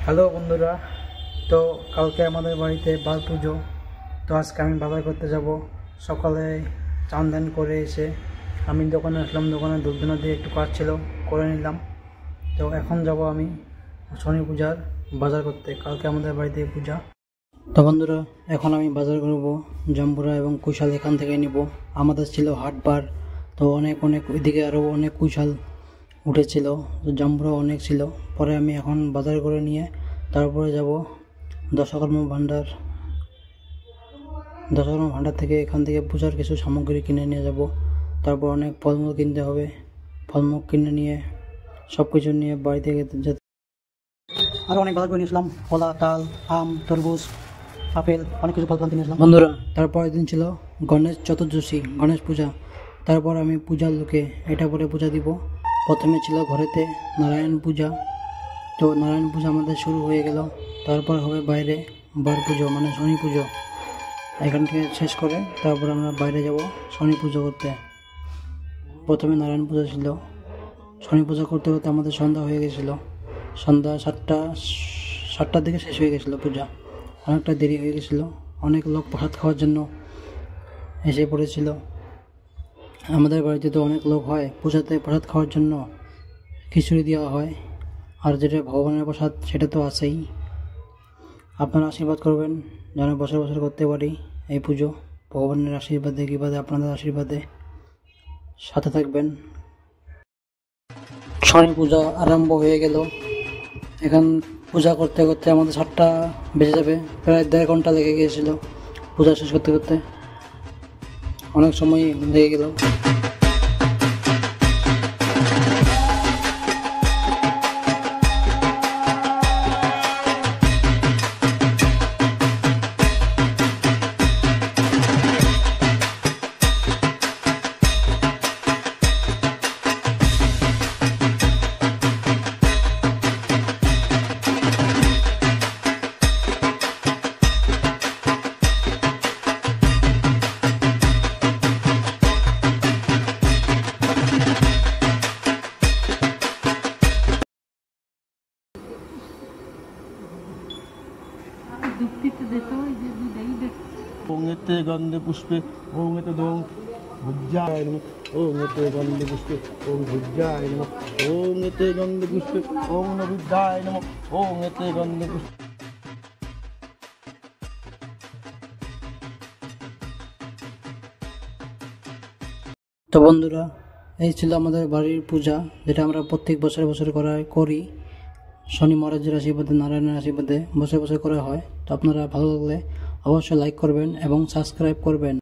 Hello বন্ধুরা, তো কালকে আমাদের বাড়িতে বার পুজো। তো আজকে আমি বাজার করতে যাব। সকালে চান ধান করে এসে আমি দোকানে আসলাম। দোকানে ধূপধুনা দিয়ে একটু কাজ ছিল, করে নিলাম। তো এখন যাব আমি শনি পূজার বাজার করতে। কালকে আমাদের বাড়িতে পূজা। তো বন্ধুরা, এখন আমি বাজার করব জাম্বুরা এবং কুশাল এখান থেকে নিব। আমাদের ছিল হাটবার, তো অনেক ওইদিকে আরও অনেক কুশাল উঠেছিল, তো জাম্বুরা অনেক ছিল। পরে আমি এখন বাজার করে নিয়ে তারপরে যাব দশকর্মা ভাণ্ডার থেকে এখান থেকে পূজার কিছু সামগ্রী কিনে নিয়ে যাব। তারপর অনেক ফলমূল কিনতে হবে। ফলমূল কিনে নিয়ে সব কিছু নিয়ে বাড়িতে যেতে আরও অনেক বাজার করে নিয়েছিলাম। কলা, তাল, আম, তরমুজ, আপেল, অনেক কিছু ফল নিয়েছিলাম বন্ধুরা। তারপরের দিন ছিল গণেশ চতুর্দশী, গণেশ পূজা। তারপর আমি পূজার লোকে এটা পরে পূজা দিব। প্রথমে ছিল ঘরেতে নারায়ণ পূজা। তো নারায়ণ পূজা আমাদের শুরু হয়ে গেল। তারপর হবে বাইরে বার পুজো, মানে শনি পুজো। এখান থেকে শেষ করে তারপর আমরা বাইরে যাব শনি পুজো করতে। প্রথমে নারায়ণ পূজা ছিল। শনি পূজা করতে করতে আমাদের সন্ধ্যা হয়ে গেছিলো। সন্ধ্যা সাতটার দিকে শেষ হয়ে গেছিলো পূজা। অনেকটা দেরি হয়ে গেছিলো। অনেক লোক প্রসাদ খাওয়ার জন্য এসে পড়েছিল। আমাদের বাড়িতে তো অনেক লোক হয়, পূজাতে প্রসাদ খাওয়ার জন্য খিচুড়ি দেওয়া হয়। আর যেটা ভগবানের প্রসাদ সেটা তো আছেই। আপনারা আশীর্বাদ করবেন যেন বছর বছর করতে পারি এই পুজো। ভগবানের আশীর্বাদে কৃপাতে, আপনাদের আশীর্বাদে সাথে থাকবেন। শনি পূজা আরম্ভ হয়ে গেল। এখন পূজা করতে করতে আমাদের 7টা বেজে যাবে। প্রায় 1.5 ঘন্টা লেগে গিয়েছিল পূজা শেষ করতে করতে। অনেক সময় লেগে গেল। ओम एते गंधे पुष्पे ओम एते दों भुज्जाय नमः ओम एते गंधे पुष्पे ओम भुज्जाय नमः ओम एते गंधे पुष्पे ओम नभुज्जाय नमः ओम एते गंधे पुष्पे। তো বন্ধুরা, এই ছিল আমাদের বাড়ির পূজা, যেটা আমরা প্রত্যেক বছর করি। শনি মহারাজের আশীর্বাদে, নারায়ণের আশীর্বাদে বছর বছর করা হয়। তো আপনারা ভালো লাগলে অবশ্যই লাইক করবেন এবং সাবস্ক্রাইব করবেন।